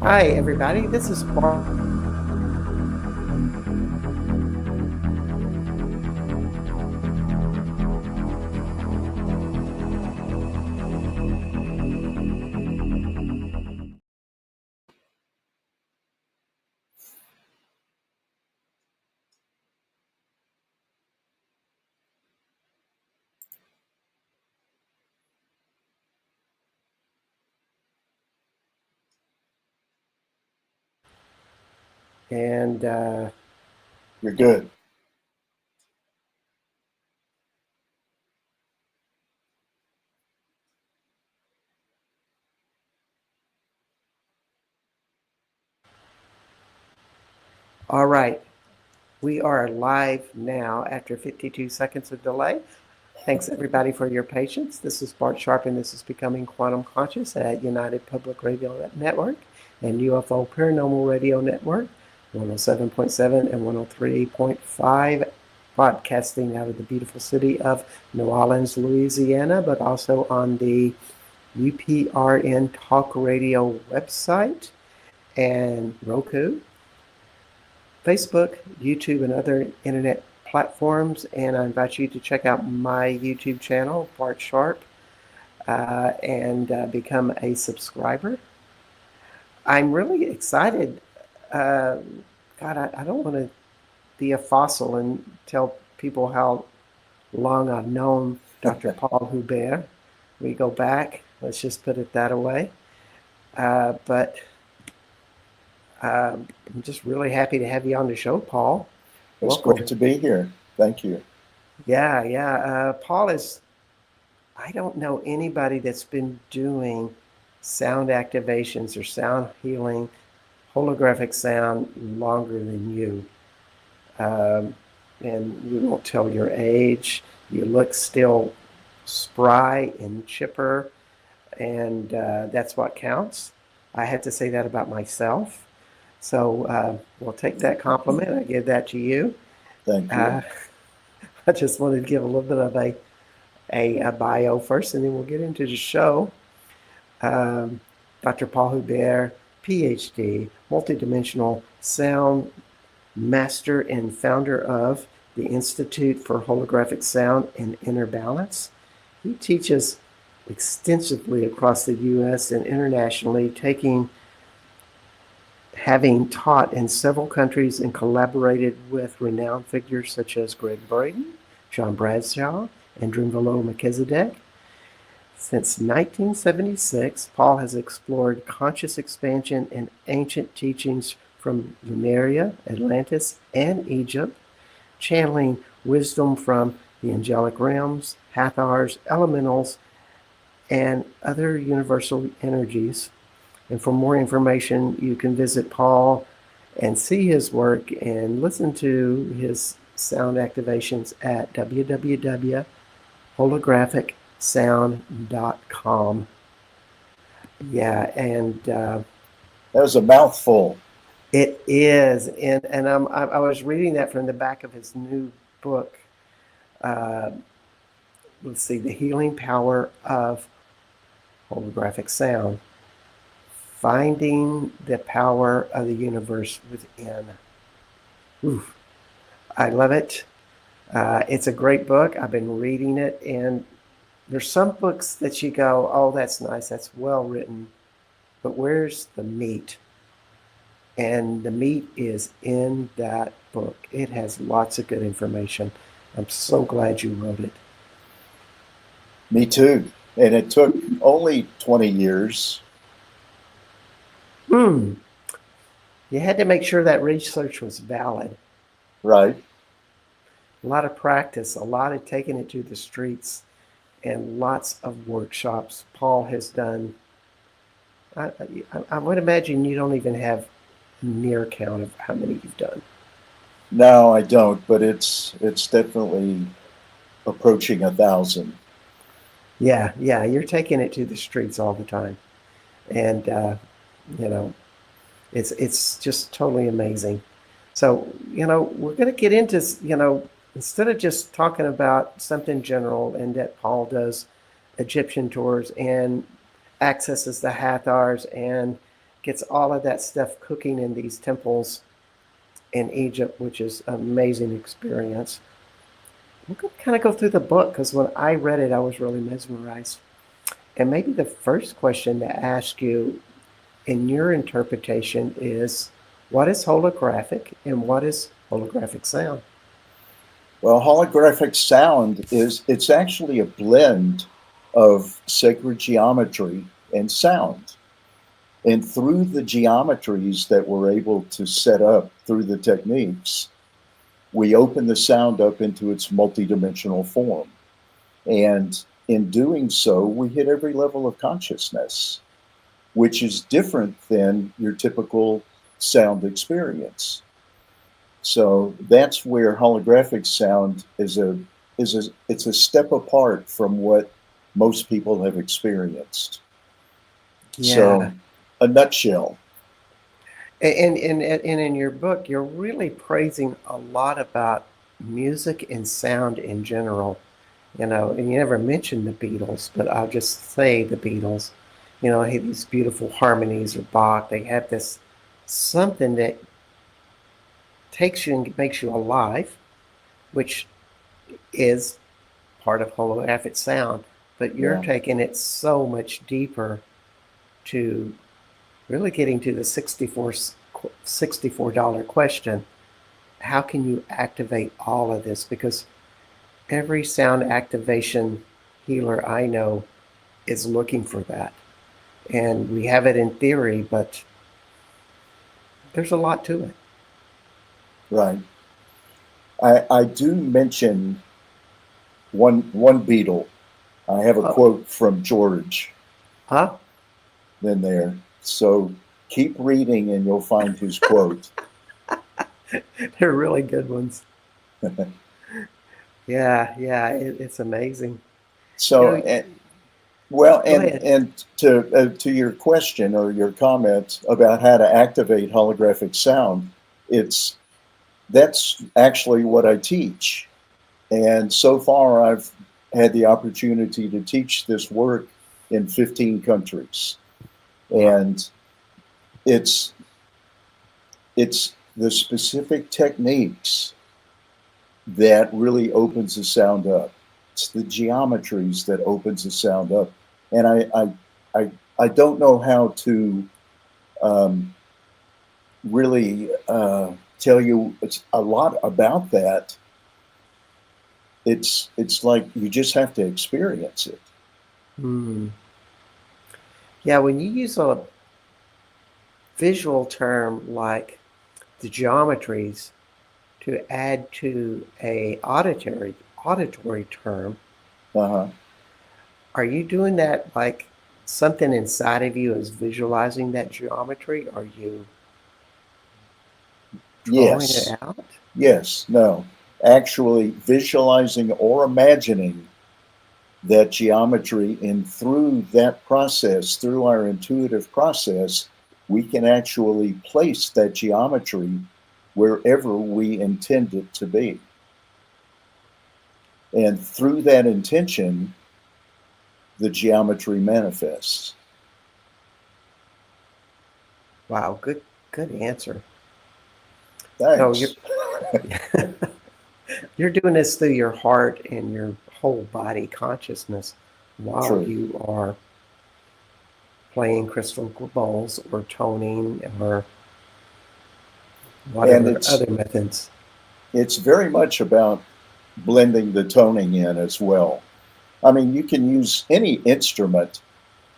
Hi, everybody. This is Bart. And You're good. all right, we are live now after 52 seconds of delay. Thanks, everybody, for your patience. This is Bart Sharp, and this is Becoming Quantum Conscious at United Public Radio Network and UFO Paranormal Radio Network, 107.7 and 103.5, broadcasting out of the beautiful city of New Orleans, Louisiana, but also on the UPRN Talk Radio website and Roku, Facebook, YouTube, and other internet platforms. And I invite you to check out my YouTube channel, Bart Sharp, and become a subscriber. I'm really excited. Uh, God, I don't want to be a fossil and tell people how long I've known Dr. Paul Hubbert. We go back, let's just put it that way. But I'm just really happy to have you on the show, Paul. It's Welcome. great to be here. Thank you. Yeah. Paul is, I don't know anybody that's been doing sound activations or sound healing, holographic sound longer than you. And you won't tell your age. You look still spry and chipper, and that's what counts. I have to say that about myself. So we'll take that compliment. I give that to you. Thank you. I just wanted to give a little bit of a bio first, and then we'll get into the show. Um, Dr. Paul Hubbert, PhD, multidimensional sound master and founder of the Institute for Holographic Sound and Inner Balance. He teaches extensively across the U.S. and internationally, having taught in several countries and collaborated with renowned figures such as Greg Braden, John Bradshaw, and Drunvalo Melchizedek. Since 1976, Paul has explored conscious expansion and ancient teachings from Lemuria, Atlantis, and Egypt, channeling wisdom from the angelic realms, Hathars, elementals, and other universal energies. And for more information, you can visit Paul and see his work and listen to his sound activations at www.holographicsound.com. Yeah, and That was a mouthful. it is. And I was reading that from the back of his new book. Uh, let's see, The Healing Power of Holographic Sound. Finding the Power of the Universe Within. Oof. I love it. It's a great book. I've been reading it, and there's some books that you go, oh, that's nice, that's well written, but where's the meat? And the meat is in that book. It has lots of good information. I'm so glad you wrote it. Me too. And it took only 20 years. You had to make sure that research was valid. Right. A lot of practice, a lot of taking it to the streets, and lots of workshops. Paul has done. I would imagine you don't even have a near count of how many you've done. No, I don't, but it's definitely approaching 1,000. Yeah, you're taking it to the streets all the time, and you know, it's just totally amazing. So we're going to get into instead of just talking about something general, and that Paul does Egyptian tours and accesses the Hathars and gets all of that stuff cooking in these temples in Egypt, which is an amazing experience. We're going to kind of go through the book because when I read it, I was really mesmerized. And maybe the first question to ask you in your interpretation is, what is holographic and what is holographic sound? Well, holographic sound it's actually a blend of sacred geometry and sound. And through the geometries that we're able to set up through the techniques, we open the sound up into its multidimensional form. And in doing so, we hit every level of consciousness, which is different than your typical sound experience. So that's where holographic sound is it's a step apart from what most people have experienced. Yeah. So, a nutshell. And in your book, you're really praising a lot about music and sound in general. And you never mentioned the Beatles, but I'll just say the Beatles. Hey, these beautiful harmonies or Bach, they have this something that takes you and makes you alive, which is part of holographic sound. But you're taking it so much deeper to really getting to the $64 question. How can you activate all of this? Because every sound activation healer I know is looking for that. And we have it in theory, but there's a lot to it. Right. I do mention one Beatle. I have a quote from George. Huh? In there. So keep reading and you'll find his quote. They're really good ones. Yeah, it's amazing. So, and to your question or your comment about how to activate holographic sound, that's actually what I teach. And so far, I've had the opportunity to teach this work in 15 countries. And it's the specific techniques that really opens the sound up. It's the geometries that opens the sound up. And I don't know how to really tell you a lot about that. It's like you just have to experience it. Yeah, when you use a visual term like the geometries to add to a auditory term, are you doing that like something inside of you is visualizing that geometry? Are you drawing it out? Yes, no. Actually visualizing or imagining that geometry, and through that process, through our intuitive process, we can actually place that geometry wherever we intend it to be. And through that intention, the geometry manifests. Wow, good answer. Thanks. No, you're doing this through your heart and your whole body consciousness while you are playing crystal bowls or toning or whatever other methods. It's very much about blending the toning in as well. I mean, you can use any instrument,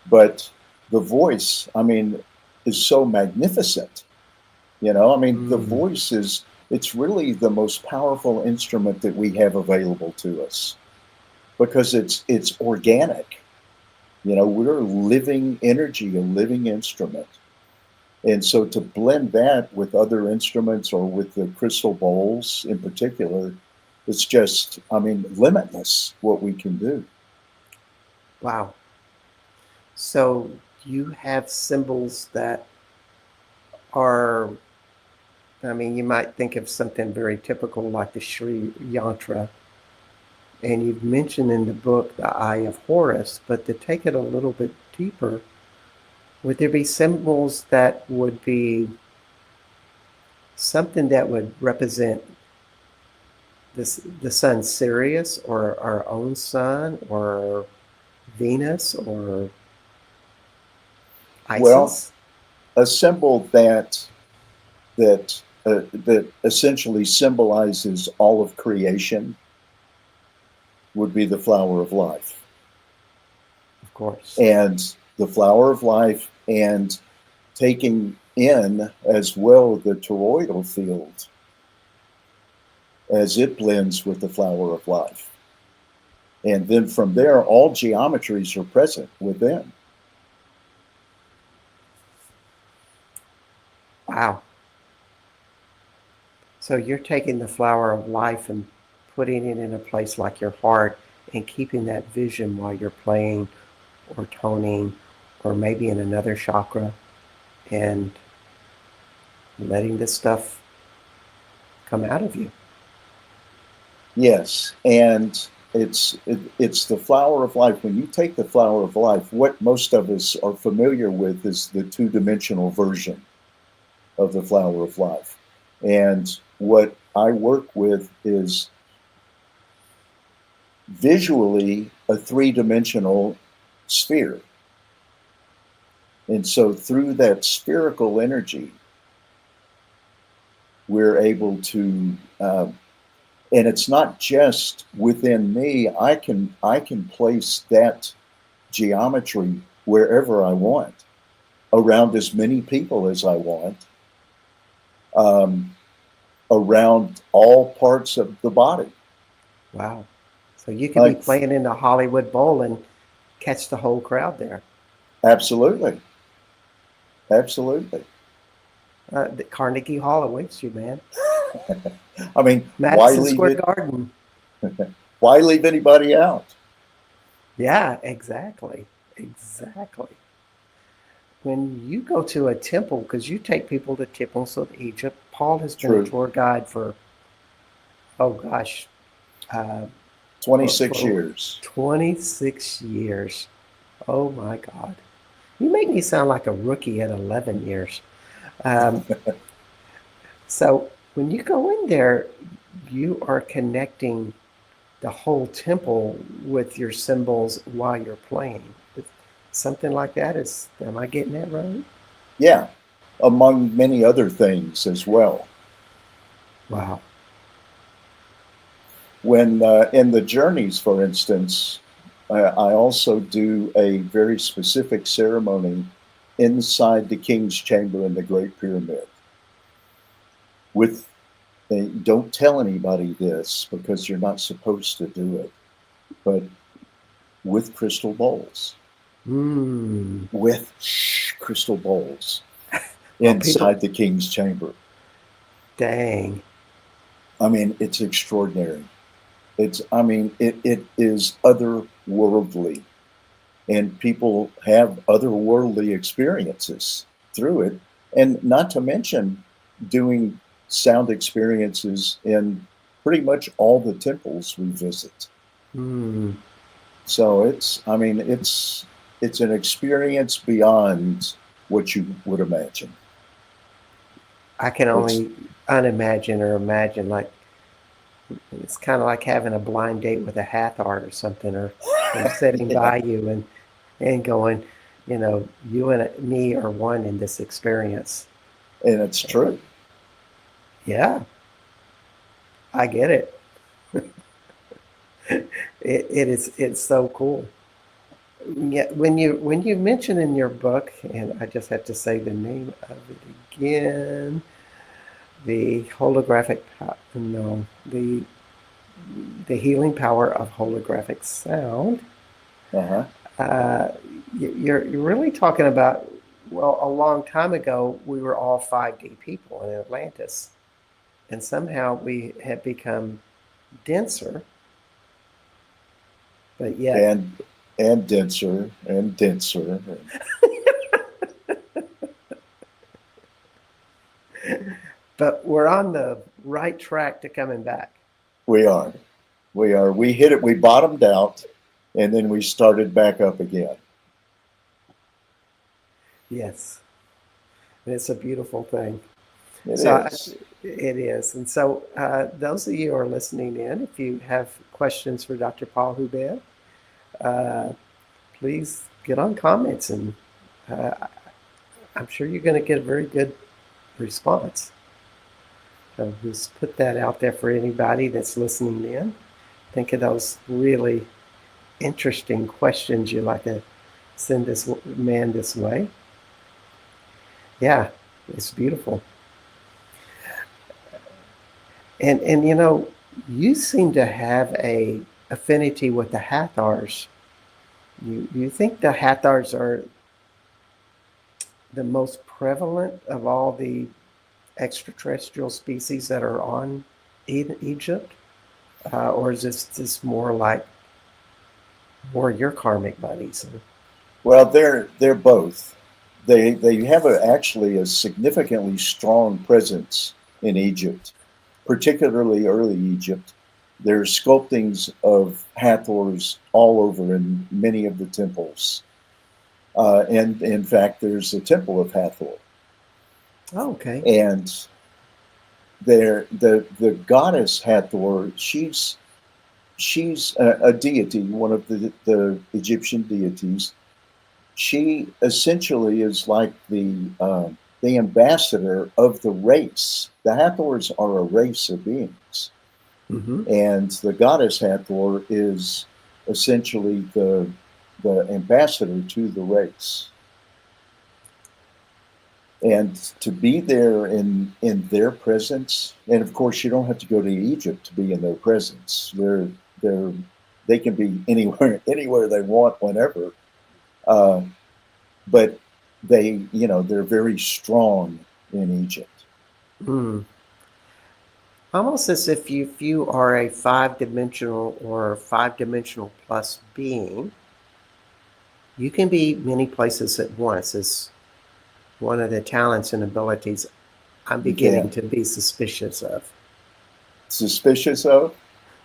but the voice, I mean, is so magnificent. The voice it's really the most powerful instrument that we have available to us because it's organic. We're living energy, a living instrument. And so to blend that with other instruments or with the crystal bowls in particular, it's just, limitless what we can do. Wow. So you have symbols that are, you might think of something very typical like the Sri Yantra. And you've mentioned in the book the Eye of Horus, but to take it a little bit deeper, Would there be symbols that would be something that would represent the sun Sirius or our own sun or Venus or Well, Isis? a symbol that essentially symbolizes all of creation would be the flower of life. Of course. And the flower of life, and taking in as well the toroidal field as it blends with the flower of life. And then from there, all geometries are present within. Wow. So you're taking the flower of life and putting it in a place like your heart and keeping that vision while you're playing or toning or maybe in another chakra and letting this stuff come out of you. Yes, and it's the flower of life. When you take the flower of life, what most of us are familiar with is the two-dimensional version of the flower of life. And what I work with is visually a three-dimensional sphere. And so through that spherical energy, we're able to, and it's not just within me. I can place that geometry wherever I want, around as many people as I want, around all parts of the body. Wow. So you could be Like, playing in the Hollywood Bowl and catch the whole crowd there. absolutely, absolutely. The Carnegie Hall awaits you, man. I mean, Madison Square Garden. why leave anybody out? Yeah, exactly. Exactly. When you go to a temple, because you take people to temples of Egypt, Paul has been a True. tour guide for, oh gosh, uh, 26 for years. 26 years. Oh my God. You make me sound like a rookie at 11 years. Um, so when you go in there, you are connecting the whole temple with your symbols while you're playing. Something like that is, am I getting that right? Yeah, among many other things as well. Wow. When in the journeys, for instance, I also do a very specific ceremony inside the king's chamber in the Great Pyramid. With, don't tell anybody this because you're not supposed to do it, but with crystal bowls, Mm. with crystal bowls Well, people, inside the king's chamber. dang. I mean, it's extraordinary. I mean, it is otherworldly, and people have otherworldly experiences through it. And not to mention doing sound experiences in pretty much all the temples we visit. Mm. So I mean, it's an experience beyond what you would imagine. I can It's only unimagine or imagine like it's kind of like having a blind date with a Hathor or something, or them sitting yeah, by you and going, you and me are one in this experience. and it's true. Yeah, I get it. It's so cool. Yeah, when you mention in your book, and I just have to say the name of it again, the holographic, no, the healing power of holographic sound. Uh-huh. Uh, you're really talking about, well, a long time ago, we were all 5D people in Atlantis, and somehow we have become denser, but yet, and and denser and denser. but we're on the right track to coming back. We are. We are. We hit it. We bottomed out, and then we started back up again. Yes, and it's a beautiful thing. It So is. it is. And so those of you who are listening in, if you have questions for Dr. Paul Hubbert, uh, please get on comments, and uh, I'm sure you're going to get a very good response. So just put that out there for anybody that's listening in. Think of those really interesting questions you'd like to send this man this way. Yeah, it's beautiful. And you know, you seem to have a affinity with the Hathors. You think the Hathors are the most prevalent of all the extraterrestrial species that are on Egypt, or is this just more like more your karmic buddies? Well, they're both. They have actually a significantly strong presence in Egypt, particularly early Egypt. There's sculptings of Hathors all over in many of the temples, and in fact, there's a temple of Hathor, Oh, okay. and the goddess Hathor. She's a deity, one of the Egyptian deities. She essentially is like the ambassador of the race. The Hathors are a race of beings, Mm-hmm. and the goddess Hathor is essentially the ambassador to the race. And to be there in their presence, and of course you don't have to go to Egypt to be in their presence. They're they can be anywhere they want whenever. Uh, but they're very strong in Egypt. Mm. Almost as if you are a five-dimensional or five-dimensional plus being, you can be many places at once. Is one of the talents and abilities I'm You beginning can. to be suspicious of. Suspicious of?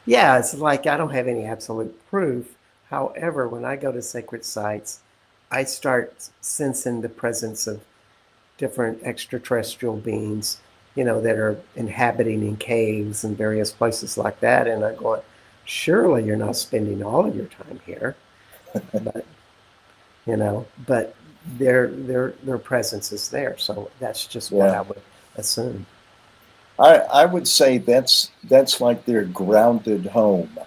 Yeah, it's like I don't have any absolute proof. However, when I go to sacred sites, I start sensing the presence of different extraterrestrial beings, you know, that are inhabiting in caves and various places like that. And I'm going, surely you're not spending all of your time here. But, you know, but their presence is there. So that's just what Yeah. I would assume. I would say that's like their grounded home,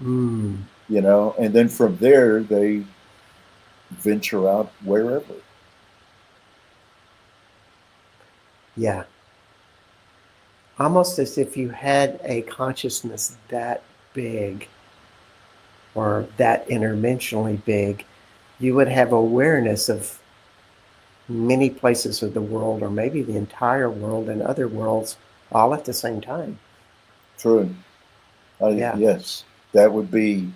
Mm, and then from there they venture out wherever. yeah. Almost as if you had a consciousness that big or that interdimensionally big, you would have awareness of many places of the world, or maybe the entire world and other worlds, all at the same time. True. Yeah, Yes, that would be.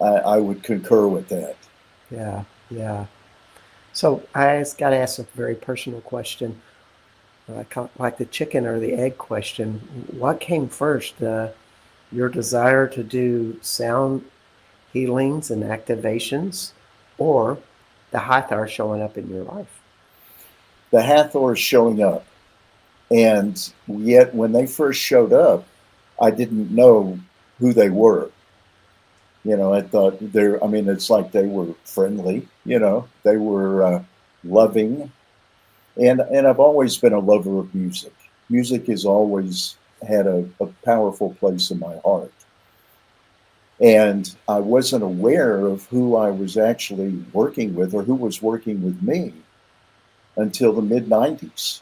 I would concur with that. yeah, yeah. So I just got to ask a very personal question, like the chicken or the egg question. What came first? Your desire to do sound healings and activations, or the Hathor showing up in your life? The Hathors showing up, and yet when they first showed up, I didn't know who they were. I thought they're. I mean, it's like they were friendly. They were loving, and I've always been a lover of music. Music has always had a powerful place in my heart, and I wasn't aware of who I was actually working with or who was working with me until the mid '90s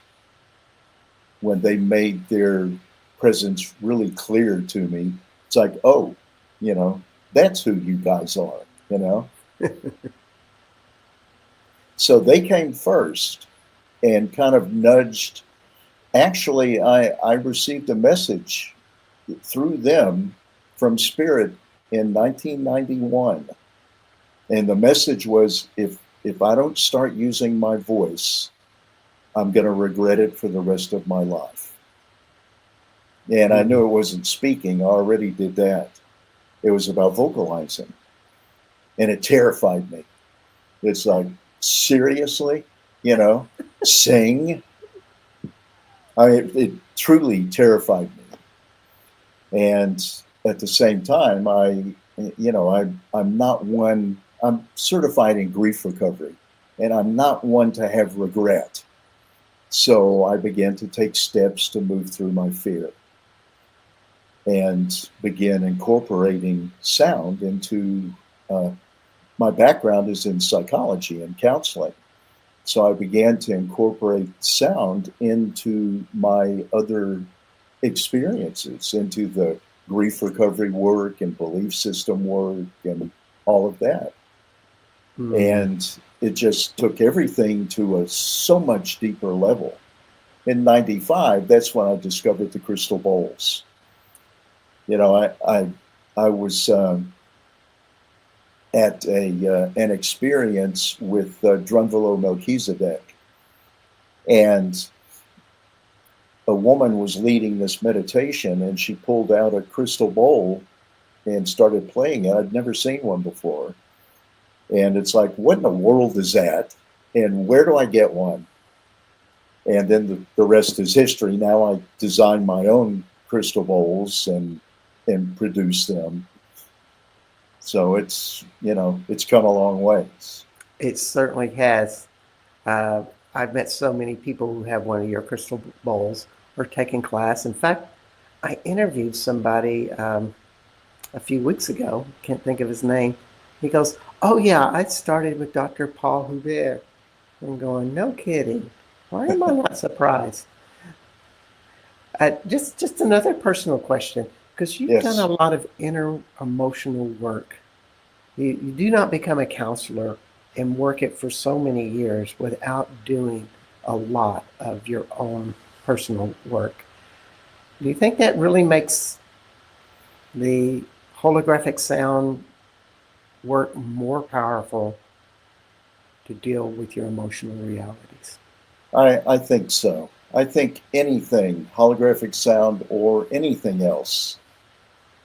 when they made their presence really clear to me. It's like, oh, you know, that's who you guys are. So they came first and kind of nudged. Actually, I received a message through them from Spirit in 1991. And the message was if I don't start using my voice, I'm going to regret it for the rest of my life. And I knew it wasn't speaking, I already did that. It was about vocalizing. And it terrified me. It's like, seriously, you know, sing. It truly terrified me. And at the same time, I'm not one, I'm certified in grief recovery, and I'm not one to have regret. So I began to take steps to move through my fear and begin incorporating sound into uh, my background is in psychology and counseling. So I began to incorporate sound into my other experiences, into the grief recovery work and belief system work and all of that. Mm. And it just took everything to a so much deeper level. In 95, that's when I discovered the crystal bowls. You know, I was at an experience with Drunvalo Melchizedek, and a woman was leading this meditation, and she pulled out a crystal bowl and started playing it. I'd never seen one before, and it's like, what in the world is that? And where do I get one? And then the rest is history. Now I design my own crystal bowls and produce them. So it's come a long ways. It certainly has. Uh, I've met so many people who have one of your crystal bowls or taken class. In fact, I interviewed somebody a few weeks ago. Can't think of his name. He goes, "Oh yeah, I started with Dr. Paul Hubbert." I'm going, "No kidding. Why am I not surprised?" Just another personal question, because you've done a Yes. lot of inner emotional work. You do not become a counselor and work it for so many years without doing a lot of your own personal work. Do you think that really makes the holographic sound work more powerful to deal with your emotional realities? I think so. I think anything, holographic sound or anything else,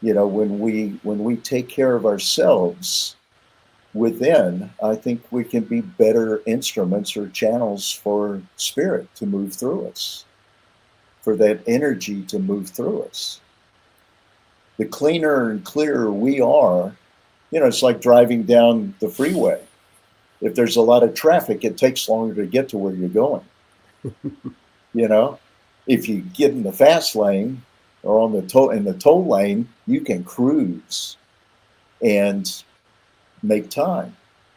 when we take care of ourselves within, I think we can be better instruments or channels for spirit to move through us, for that energy to move through us. The cleaner and clearer we are, it's like driving down the freeway. If there's a lot of traffic, it takes longer to get to where you're going. You know, if you get in the fast lane or in the toll lane, you can cruise and make time.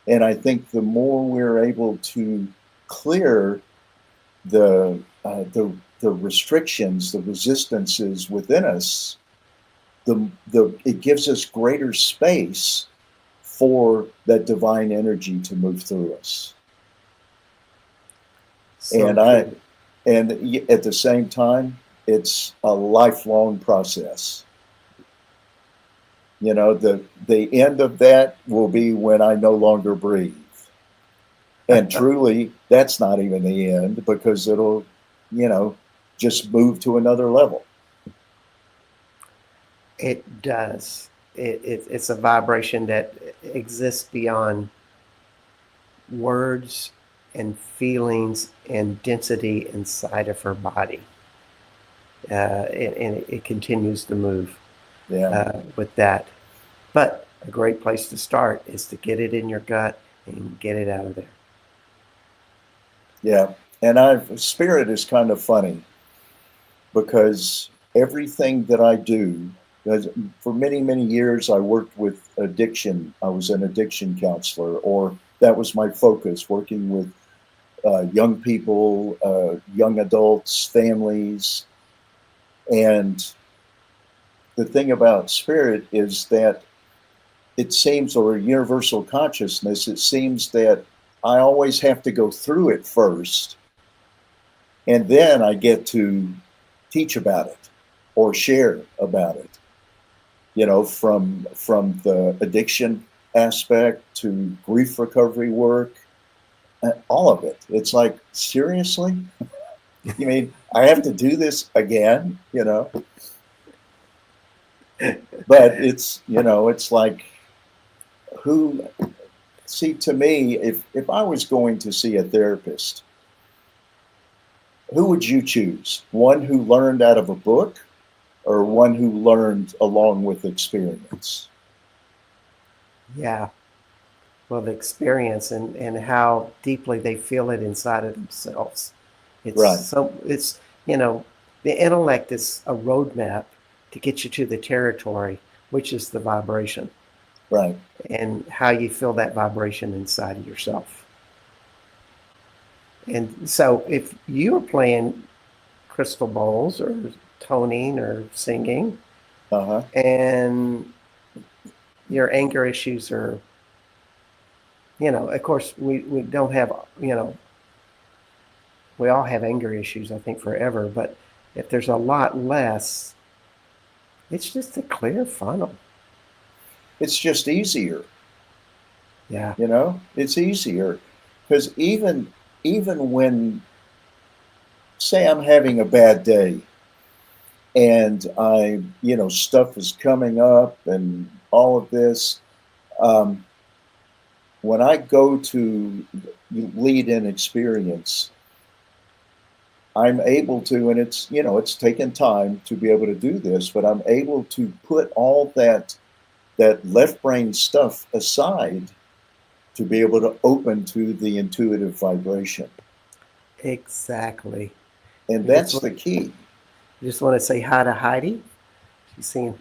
And I think the more we're able to clear the restrictions, the resistances within us, the it gives us greater space for that divine energy to move through us. So And I true. and at the same time, it's a lifelong process. The end of that will be when I no longer breathe. And truly, that's not even the end, because it'll, you know, just move to another level. It does. It's a vibration that exists beyond words and feelings and density inside of her body. And it continues to move Yeah. with that. But a great place to start is to get it in your gut and get it out of there. Yeah. And spirit is kind of funny, because everything that I do, for many, many years, I worked with addiction. I was an addiction counselor, or that was my focus, working with young people, young adults, families. And the thing about spirit is that it seems, or universal consciousness, it seems that I always have to go through it first, and then I get to teach about it or share about it. From the addiction aspect to grief recovery work, all of it. It's like, seriously? You mean I have to do this again? But it's like, who? See, to me, if I was going to see a therapist, who would you choose? One who learned out of a book or one who learned along with experience? Yeah. Well, the experience and how deeply they feel it inside of themselves. Right, It's, you know, the intellect is a roadmap to get you to the territory, which is the vibration right. and how you feel that vibration inside of yourself. And so if you are playing crystal bowls or toning or singing, Uh-huh. and your anger issues are, of course, we don't have, we all have anger issues, I think, forever. But if there's a lot less, it's just a clear funnel. It's just easier, Yeah. it's easier because even when, say, I'm having a bad day and stuff is coming up and all of this, um, when I go to lead in experience, I'm able to, and it's taken time to be able to do this, but I'm able to put all that left brain stuff aside to be able to open to the intuitive vibration. Exactly. And We just that's want, the key. just want to say hi to Heidi. She's seen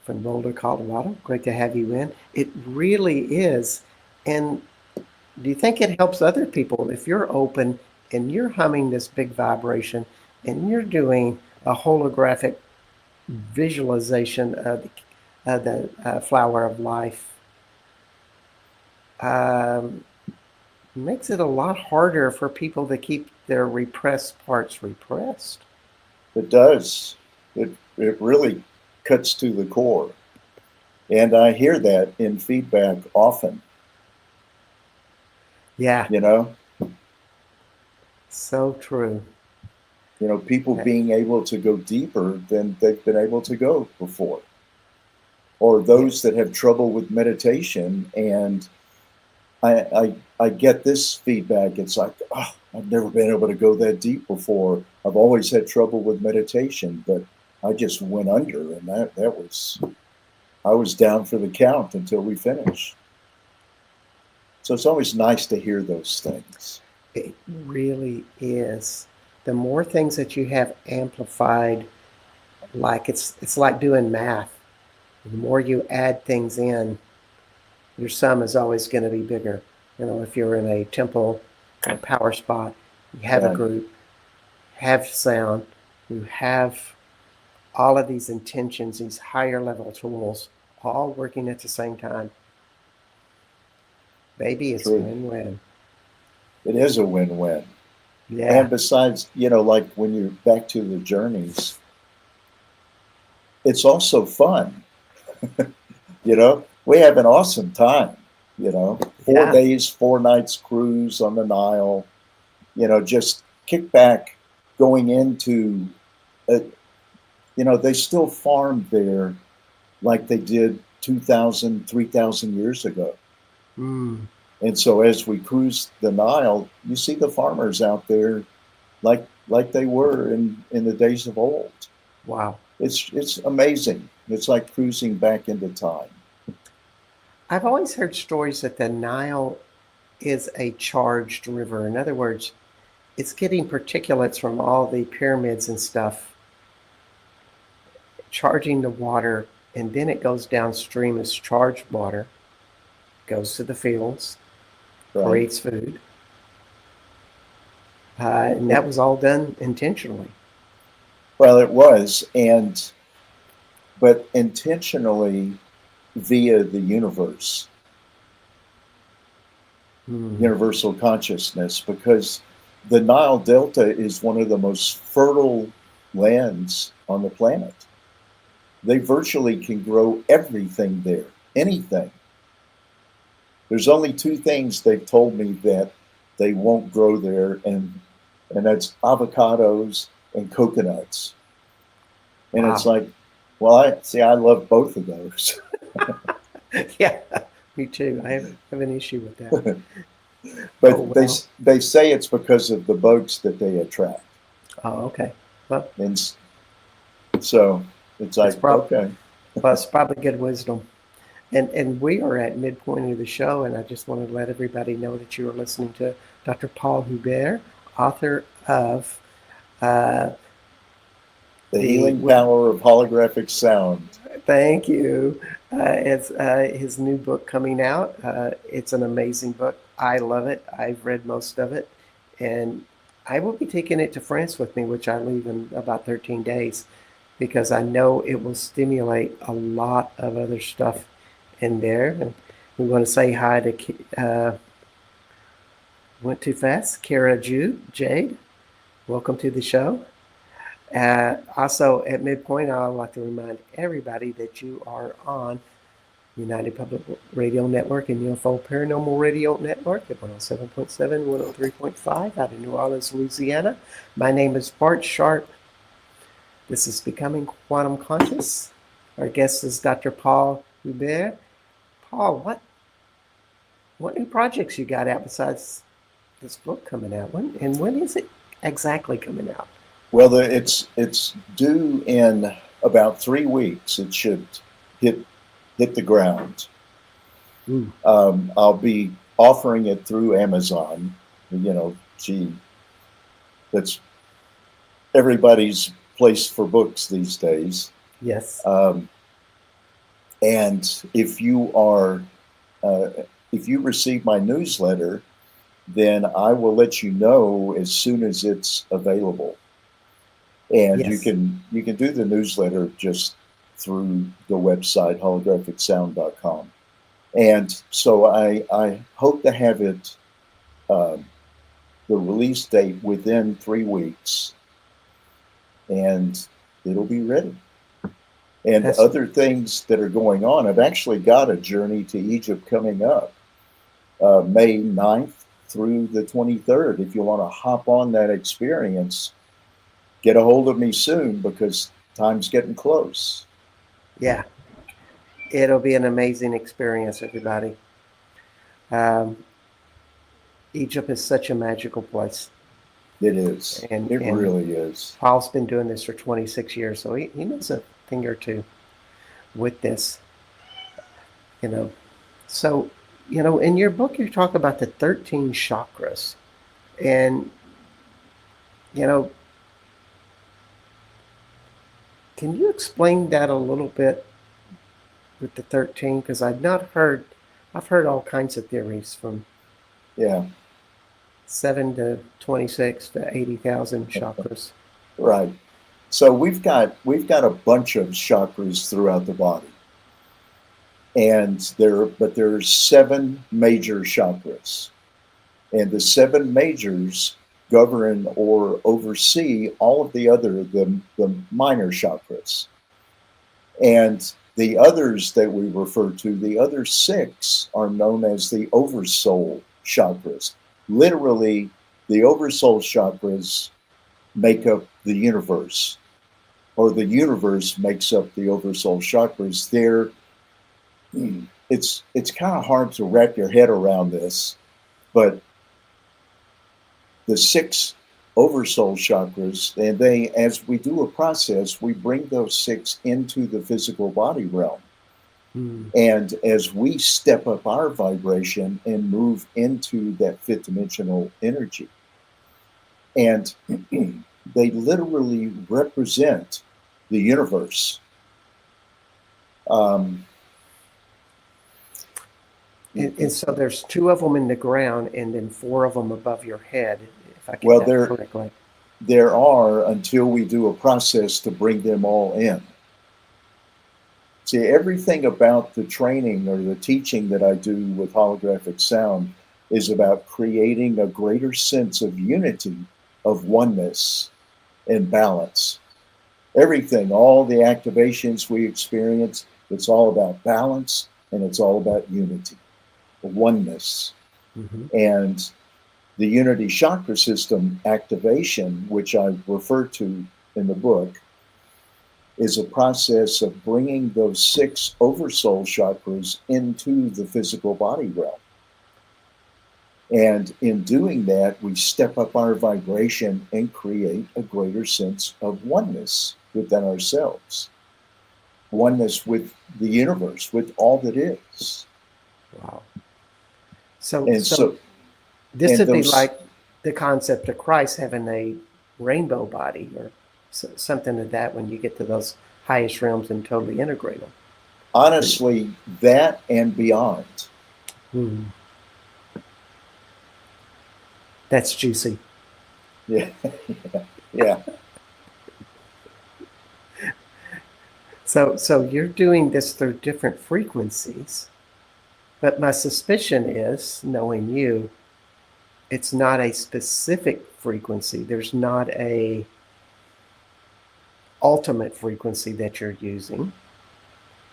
from Boulder, Colorado. Great to have you in. It really is. And do you think it helps other people if you're open and you're humming this big vibration and you're doing a holographic visualization of the flower of life? Um, Makes it a lot harder for people to keep their repressed parts repressed. It does. It really cuts to the core. And I hear that in feedback often, Yeah, you know, so true. people Uh, being able to go deeper than they've been able to go before. Or Yeah, those that have trouble with meditation. And I get this feedback. It's like, oh, I've never been able to go that deep before. I've always had trouble with meditation, but I just went under, and that was, I was down for the count until we finished. So it's always nice to hear those things. it really is. The more things that you have amplified, like it's like doing math. The more you add things in, your sum is always going to be bigger. If you're in a temple or power spot, you have a Right. group, have sound, you have all of these intentions, these higher level tools, all working at the same time. Baby, it's True. win-win. It is a win-win. Yeah, And besides, like when you're back to the journeys, it's also fun. We have an awesome time, 4 yeah, days, 4 nights cruise on the Nile, just kick back going into, they still farmed there like they did 2,000, 3,000 years ago. mm, And so as we cruise the Nile, you see the farmers out there like they were in the days of old. wow. It's amazing. It's like cruising back into time. I've always heard stories that the Nile is a charged river. In other words, it's getting particulates from all the pyramids and stuff, charging the water, and then it goes downstream as charged water, goes to the fields, Right? creates food. And It, that was all done intentionally. well, it was, but intentionally via the universe, Hmm. universal consciousness, because the Nile Delta is one of the most fertile lands on the planet. They virtually can grow everything there, anything. There's only two things they've told me that they won't grow there, and that's avocados and coconuts. And it's Wow. like, well, I love both of those. Yeah. Me too. I have an issue with that. Oh, But well. they say it's because of the bugs that they attract. Oh, okay. Well, And so it's it's like, prob okay. well, it's probably good wisdom. And we are at midpoint of the show, and I just wanted to let everybody know that you are listening to Dr. Paul Hubbert, author of uh, The the healing power of holographic sound. thank you. It's his new book coming out. It's an amazing book. I love it. I've read most of it, and I will be taking it to France with me, which I leave in about 13 days, because I know it will stimulate a lot of other stuff in there. And we want to say hi to went too fast, Kara Jade. Welcome to the show. Also, at midpoint, I'd like to remind everybody that you are on United Public Radio Network and UFO Paranormal Radio Network at 107.7, 103.5 out of New Orleans, Louisiana. My name is Bart Sharp. This is Becoming Quantum Conscious. Our guest is Dr. Paul Hubbert. Paul, what new projects you got out besides this book coming out? When is it exactly coming out? Well, it's due in about 3 weeks. It should hit the ground. I'll be offering it through Amazon. You know, that's everybody's place for books these days. Yes. And if you receive my newsletter, then I will let you know as soon as it's available. And Yes. you can do the newsletter just through the website holographicsound.com. And so I hope to have it the release date within 3 weeks, and it'll be ready. And other things that are going on, I've actually got a journey to Egypt coming up, May 9th through the 23rd. If you want to hop on that experience, get a hold of me soon because time's getting close. Yeah. It'll be an amazing experience, everybody. Egypt is such a magical place. It is. And it really is. Paul's been doing this for 26 years, so he knows a thing or two with this. You know, so, you know, in your book, you talk about the 13 chakras. And, you know, can you explain that a little bit with the 13? Because I've heard all kinds of theories from 7 to 26 to 80,000 chakras. Right. So we've got a bunch of chakras throughout the body. And there's 7 major chakras. And the 7 majors govern or oversee all of the minor chakras. And the others that we refer to, the other 6 are known as the oversoul chakras. Literally, the oversoul chakras make up the universe, or the universe makes up the oversoul chakras. It's kind of hard to wrap your head around this, but the 6 oversoul chakras, and as we do a process, we bring those 6 into the physical body realm. And as we step up our vibration and move into that 5th dimensional energy, and they literally represent the universe. And so there's 2 of them in the ground and then 4 of them above your head, if I get that correctly. There are, until we do a process to bring them all in. See, everything about the training or the teaching that I do with holographic sound is about creating a greater sense of unity, of oneness and balance. Everything, all the activations we experience, it's all about balance and it's all about unity, oneness. And the unity chakra system activation, which I refer to in the book, is a process of bringing those 6 oversoul chakras into the physical body realm. And in doing that, we step up our vibration and create a greater sense of oneness within ourselves, oneness with the universe, with all that is. Wow. So, And so so, this and would be those, like the concept of Christ having a rainbow body or something of that when you get to those highest realms and totally integrate them. honestly, that and beyond. Hmm. That's juicy. Yeah, yeah, So you're doing this through different frequencies, but my suspicion is, knowing you, it's not a specific frequency. There's not a ultimate frequency that you're using.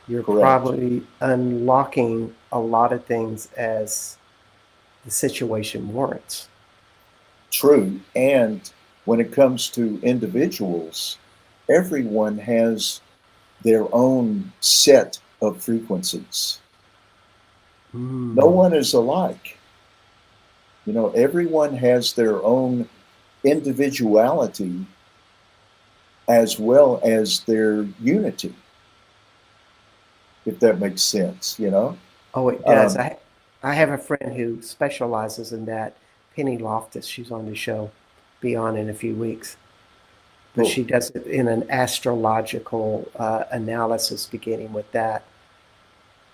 You're correct. probably unlocking a lot of things as the situation warrants. True. And when it comes to individuals, everyone has their own set of frequencies. No Mm. one is alike. Everyone has their own individuality as well as their unity, if that makes sense. Oh, it does. Um, I have a friend who specializes in that, Penny Loftus. She's on the show, be on in a few weeks. But cool. she does it in an astrological analysis, beginning with that,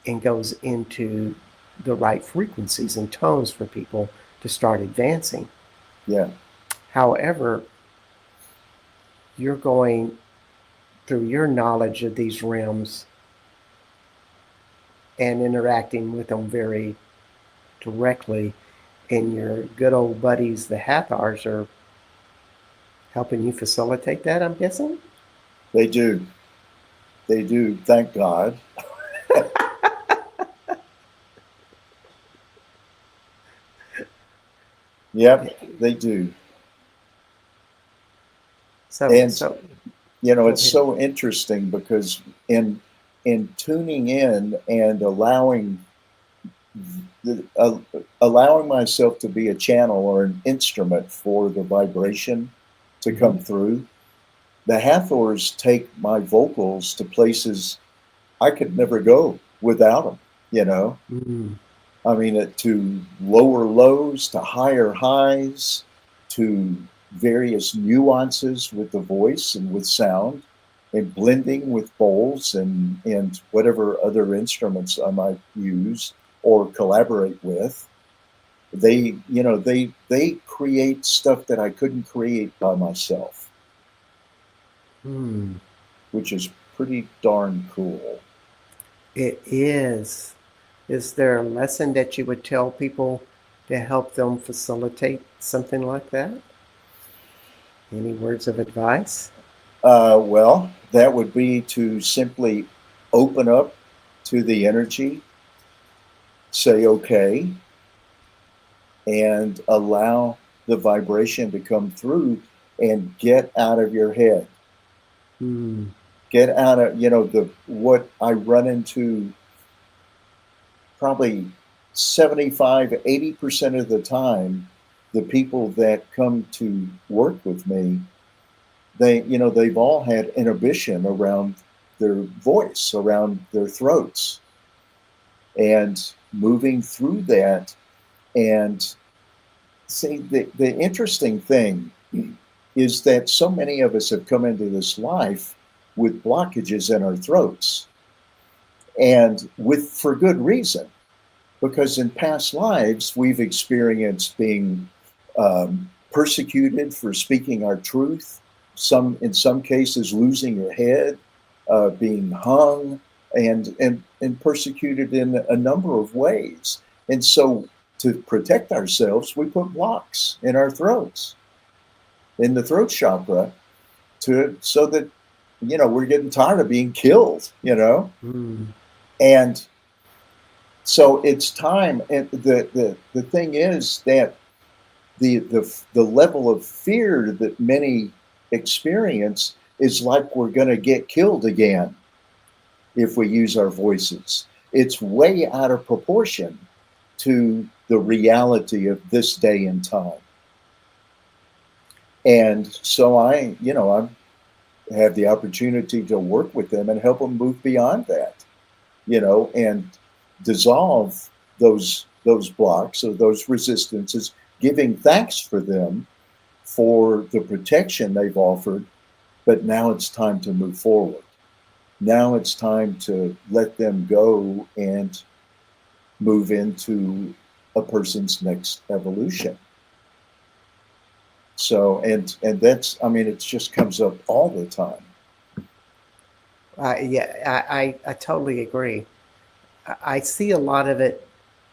and goes into the right frequencies and tones for people to start advancing. Yeah, However, you're going through your knowledge of these realms and interacting with them very directly, and your good old buddies, the Hathars, are helping you facilitate that, I'm guessing? they do. They do. Thank God. Yep, they do. So, And so go it's ahead. so interesting because in tuning in and allowing myself to be a channel or an instrument for the vibration to Mm-hmm. come through, the Hathors take my vocals to places I could never go without them. You know, Mm. I mean, to lower lows, to higher highs, to various nuances with the voice and with sound, and blending with bowls and whatever other instruments I might use or collaborate with. They create stuff that I couldn't create by myself, Mm. which is pretty darn cool. It is. Is there a lesson that you would tell people to help them facilitate something like that? Any words of advice? Well, that would be to simply open up to the energy, say okay, and allow the vibration to come through and get out of your head. Mm. Get out of, the what I run into probably 75, 80% of the time, the people that come to work with me, they've all had inhibition around their voice, around their throats, and moving through that. And see, the interesting thing is that so many of us have come into this life with blockages in our throats, and with for good reason, because in past lives we've experienced being persecuted for speaking our truth, in some cases losing your head, being hung, and persecuted in a number of ways. And so to protect ourselves, we put blocks in our throats, in the throat chakra, so that we're getting tired of being killed. Mm. And so it's time. And the thing is that the level of fear that many experience is like we're going to get killed again if we use our voices. It's way out of proportion to the reality of this day and time. And so I have the opportunity to work with them and help them move beyond that, and dissolve those blocks or those resistances, giving thanks for them for the protection they've offered. But now it's time to move forward. Now it's time to let them go and move into a person's next evolution. So, and that's, I mean, it just comes up all the time. I totally agree. I see a lot of it,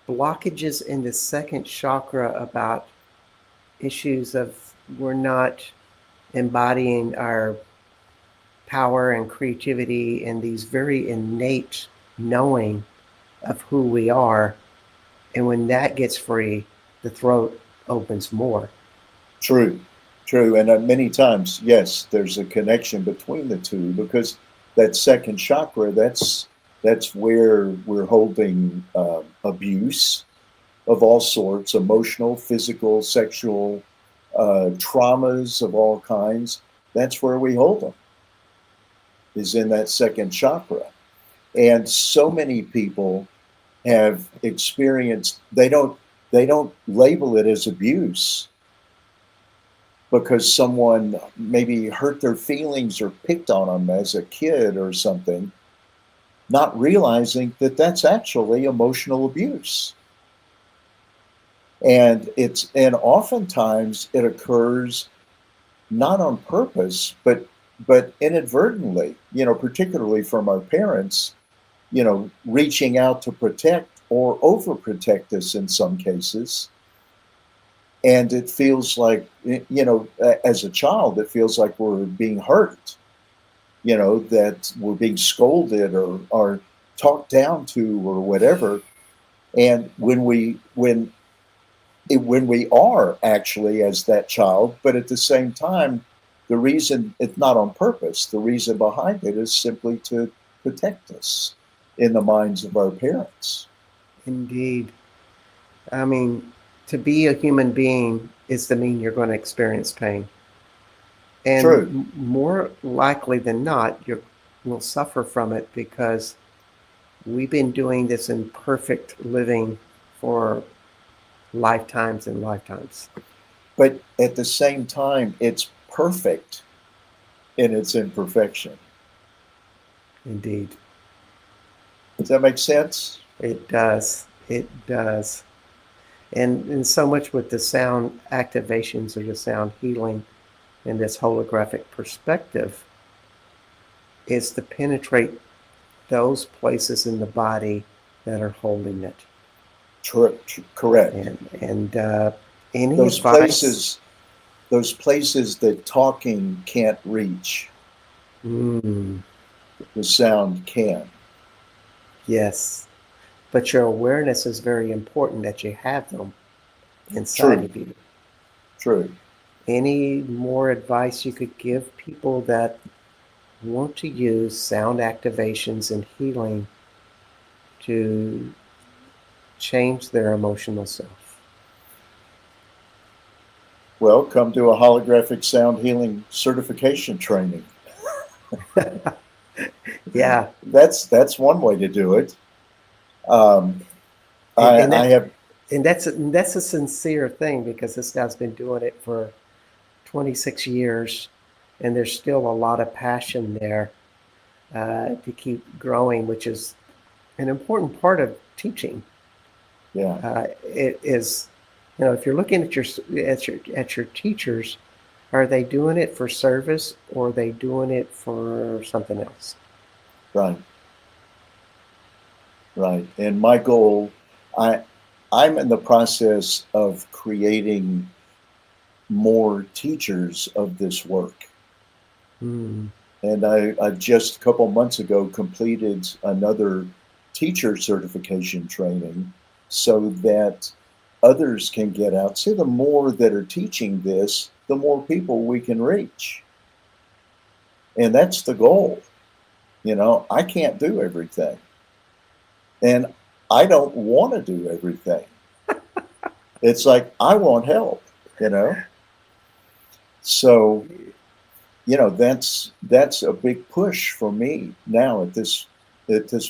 blockages in the second chakra about issues of we're not embodying our power and creativity and these very innate knowing of who we are. And when that gets free, the throat opens more. True. And many times, yes, there's a connection between the two, because that second chakra, that's where we're holding abuse of all sorts, emotional, physical, sexual, traumas of all kinds. That's where we hold them, is in that second chakra. And so many people have experienced, they don't label it as abuse because someone maybe hurt their feelings or picked on them as a kid or something, not realizing that that's actually emotional abuse. And oftentimes it occurs not on purpose, but inadvertently, particularly from our parents, reaching out to protect or overprotect us in some cases. And it feels like, as a child, it feels like we're being hurt, that we're being scolded or talked down to or whatever. And when we are actually as that child, but at the same time, the reason it's not on purpose, the reason behind it is simply to protect us in the minds of our parents. Indeed. I mean, to be a human being is to mean you're going to experience pain. True. And more likely than not, you will suffer from it because we've been doing this imperfect living for lifetimes and lifetimes. But at the same time, it's perfect in its imperfection. Indeed. Does that make sense? It does. It does. And so much with the sound activations or the sound healing and this holographic perspective is to penetrate those places in the body that are holding it. Correct. And any those advice? those places that talking can't reach, the sound can. Yes. But your awareness is very important that you have them inside of you. True. Any more advice you could give people that want to use sound activations and healing to change their emotional self? Well, come to a holographic sound healing certification training. Yeah. That's one way to do it. And that's a sincere thing, because this guy's been doing it for 26 years, and there's still a lot of passion there to keep growing, which is an important part of teaching. Yeah. It is, if you're looking at your teachers, are they doing it for service or are they doing it for something else? Right. And my goal, I'm in the process of creating more teachers of this work. And I just a couple months ago completed another teacher certification training so that others can get out. See, the more that are teaching this, the more people we can reach. And that's the goal. I can't do everything. And I don't want to do everything. It's like I want help, you know? So, that's a big push for me now at this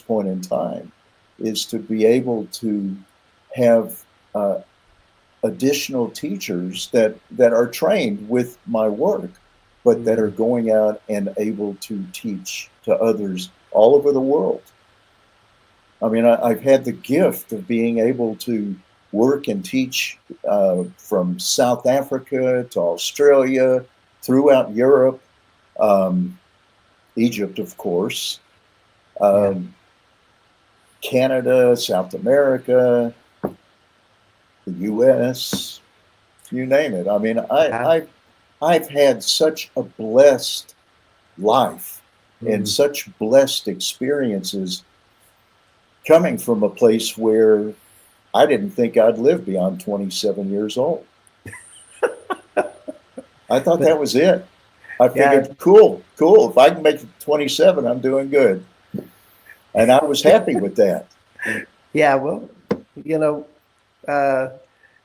point in time, is to be able to have additional teachers that are trained with my work, but that are going out and able to teach to others all over the world. I mean, I've had the gift of being able to work and teach from South Africa to Australia, throughout Europe, um, Egypt, of course, um, Canada, South America, the U.S., you name it. I mean, Yeah. I've had such a blessed life and such blessed experiences coming from a place where I didn't think I'd live beyond 27 years old. I thought But that was it. I yeah, figured, cool. If I can make it to 27, I'm doing good. And I was happy with that. yeah. Well, you know, uh,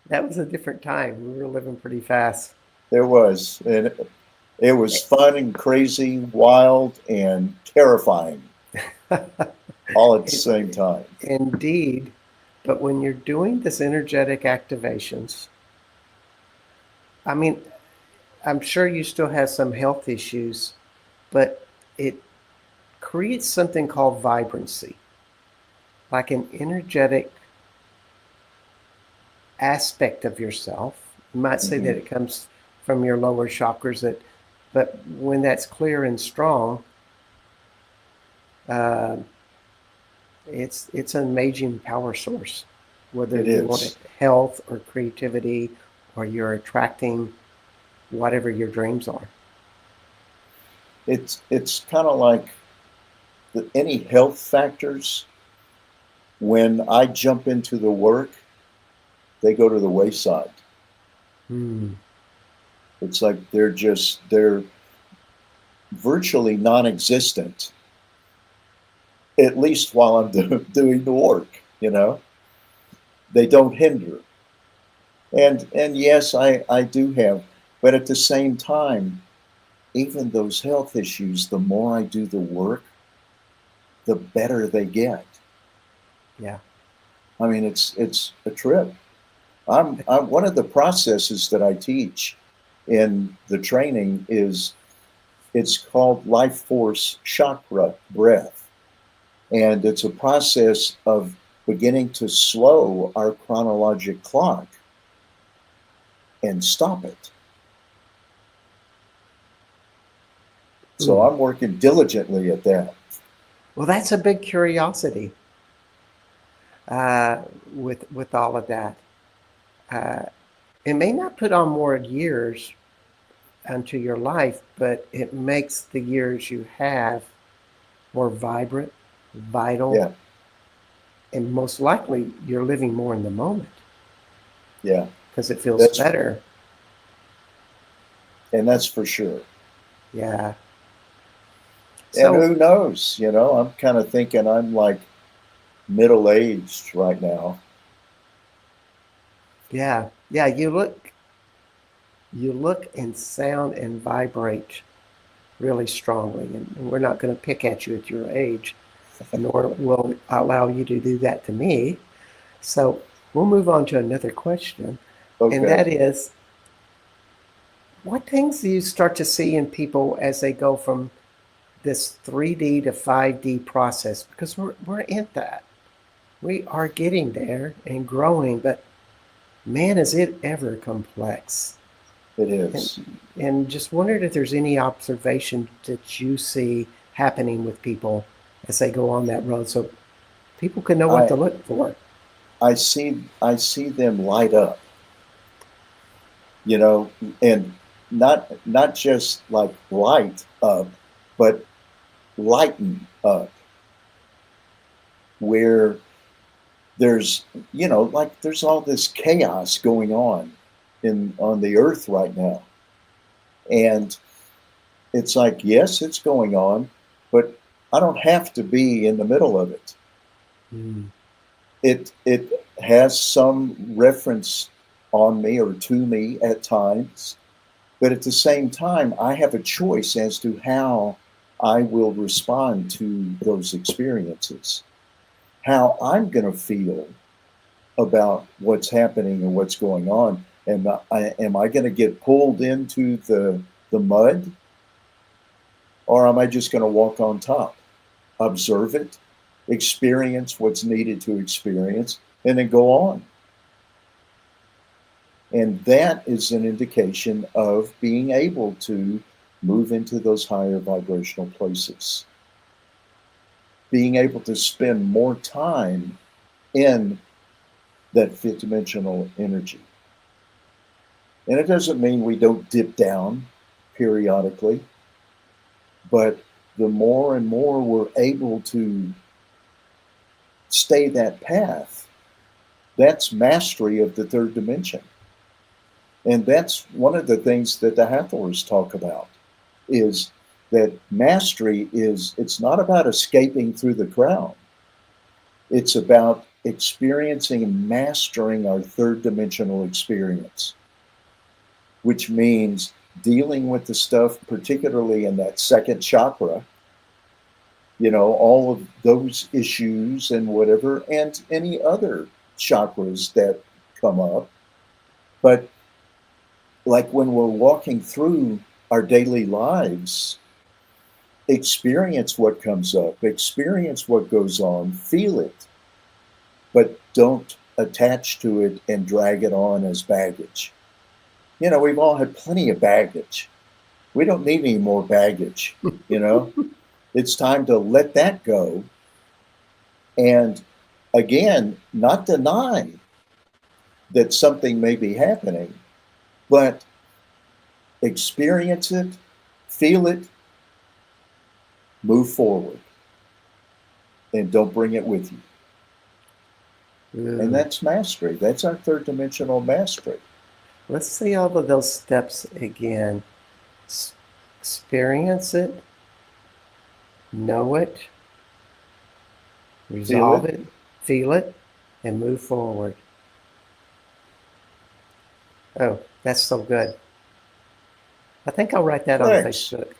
that was a different time. We were living pretty fast. There was. And it was fun and crazy, wild and terrifying all at the same time. Indeed. But when you're doing this energetic activations, I mean, I'm sure you still have some health issues, but it creates something called vibrancy, like an energetic aspect of yourself. You might say that Hmm. it comes from your lower chakras, but when that's clear and strong, uh, it's an amazing power source. Whether It you want it is. health or creativity, or you're attracting whatever your dreams are. It's kind of like any health factors. When I jump into the work, they go to the wayside. Hmm. It's like they're virtually non-existent, at least while I'm doing the work. They don't hinder. And yes, I do have, but at the same time, even those health issues, the more I do the work, the better they get. Yeah. I mean, it's a trip. I'm one of the processes that I teach in the training is it's called life force chakra breath. And it's a process of beginning to slow our chronologic clock and stop it. So Hmm. I'm working diligently at that. Well, that's a big curiosity uh, with all of that. Uh, it may not put on more years onto your life, but it makes the years you have more vibrant, vital, Yeah, and most likely you're living more in the moment yeah. because it feels That's better. that's for sure. Yeah. And So who knows? I'm kind of thinking I'm like middle aged right now. yeah, yeah, you look and sound and vibrate really strongly, and we're not going to pick at you at your age, nor will allow you to do that to me. So we'll move on to another question, and Okay. that is, what things do you start to see in people as they go from this 3D to 5D process? Because we're in that. We are getting there and growing, but man, is it ever complex. It And, is. and just wondered if there's any observation that you see happening with people as they go on that road so people can know what I to look for. I see them light up, you know, and not just like light up, but lighten up, where there's like there's all this chaos going on the earth right now. And it's like, yes, it's going on, but I don't have to be in the middle of it. Mm. It has some reference on me or to me at times, but at the same time, I have a choice as to how I will respond to those experiences, how I'm going to feel about what's happening and what's going on. Am I going to get pulled into the mud, or am I just going to walk on top, observe it, experience what's needed to experience, and then go on? And that is an indication of being able to move into those higher vibrational places, being able to spend more time in that fifth dimensional energy. And it doesn't mean we don't dip down periodically, but the more and more we're able to stay that path, that's mastery of the third dimension. And that's one of the things that the Hathors talk about, is that mastery is, it's not about escaping through the crowd. It's about experiencing and mastering our third dimensional experience, which means dealing with the stuff, particularly in that second chakra, all of those issues and whatever, and any other chakras that come up. But like when we're walking through our daily lives, experience what comes up, experience what goes on, feel it, but don't attach to it and drag it on as baggage. We've all had plenty of baggage. We don't need any more baggage, It's time to let that go. And again, not deny that something may be happening, but experience it, feel it, move forward, and don't bring it with you. And that's mastery. That's our third dimensional mastery. Let's see all of those steps again. Experience it, know it, resolve it, feel it, and move forward. Oh, that's so good. I think I'll write that on Facebook.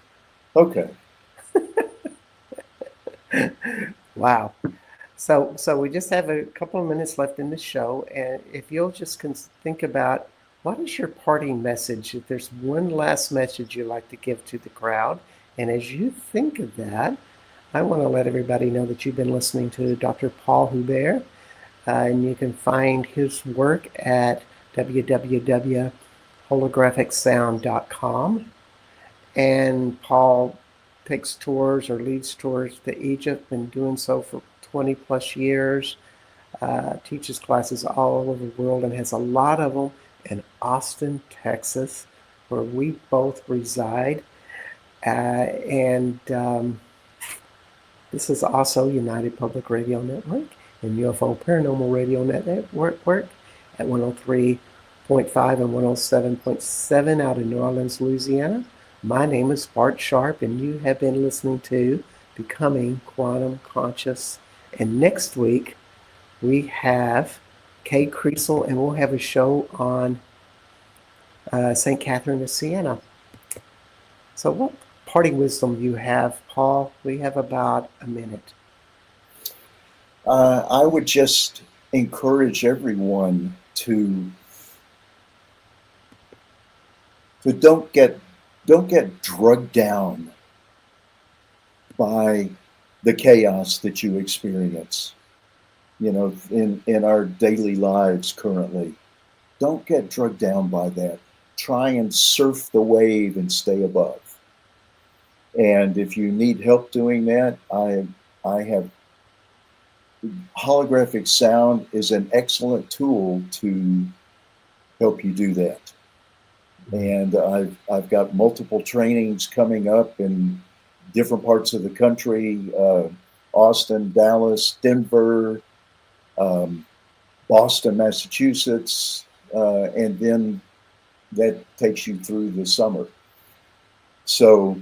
Okay. Wow. So we just have a couple of minutes left in the show, and if you'll just think about, what is your parting message? If there's one last message you'd like to give to the crowd, and as you think of that, I want to let everybody know that you've been listening to Dr. Paul Hubbert, and you can find his work at www.holigraphicsound.com. And Paul takes tours or leads tours to Egypt, been doing so for 20 plus years, teaches classes all over the world, and has a lot of them in Austin, Texas, where we both reside. This is also United Public Radio Network and UFO Paranormal Radio Network at 103.5 and 107.7 out of New Orleans, Louisiana. My name is Bart Sharp, and you have been listening to Becoming Quantum Conscious. And next week, we have Kay Creasel, and we'll have a show on St. Catherine of Siena. So what parting wisdom you have, Paul? We have about a minute. I would just encourage everyone to don't get drugged down by the chaos that you experience, in our daily lives currently. Don't get drugged down by that. Try and surf the wave and stay above. And if you need help doing that, I have holographic sound is an excellent tool to help you do that. And I've got multiple trainings coming up in different parts of the country, Austin, Dallas, Denver, Boston, Massachusetts, and then that takes you through the summer. So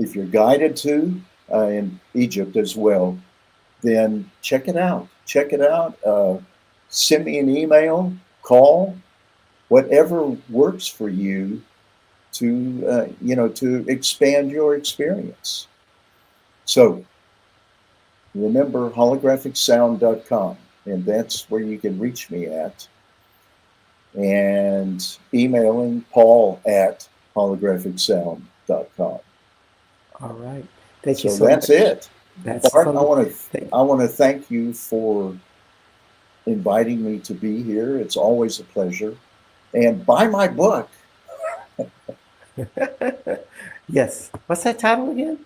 if you're guided to in Egypt as well, then check it out. Check it out. Send me an email, call, whatever works for you to to expand your experience. So remember holographicsound.com, and that's where you can reach me at. And emailing Paul at holographicsound.com. All right. Thank you So so that's much. it. That's Bart, fun. I want to thank you for inviting me to be here. It's always a pleasure. And buy my book. Yes. What's that title again?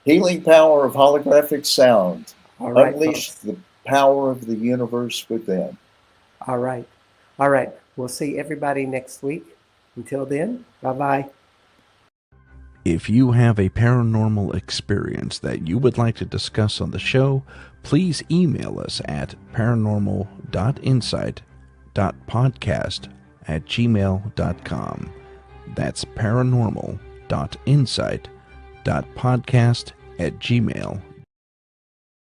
Healing Power of Holographic Sound. All right, Unleash folks. the power of the universe within. All right. All right. We'll see everybody next week. Until then, bye-bye. If you have a paranormal experience that you would like to discuss on the show, please email us at paranormal.insight.podcast@gmail.com. That's paranormal.insight.podcast@gmail.com.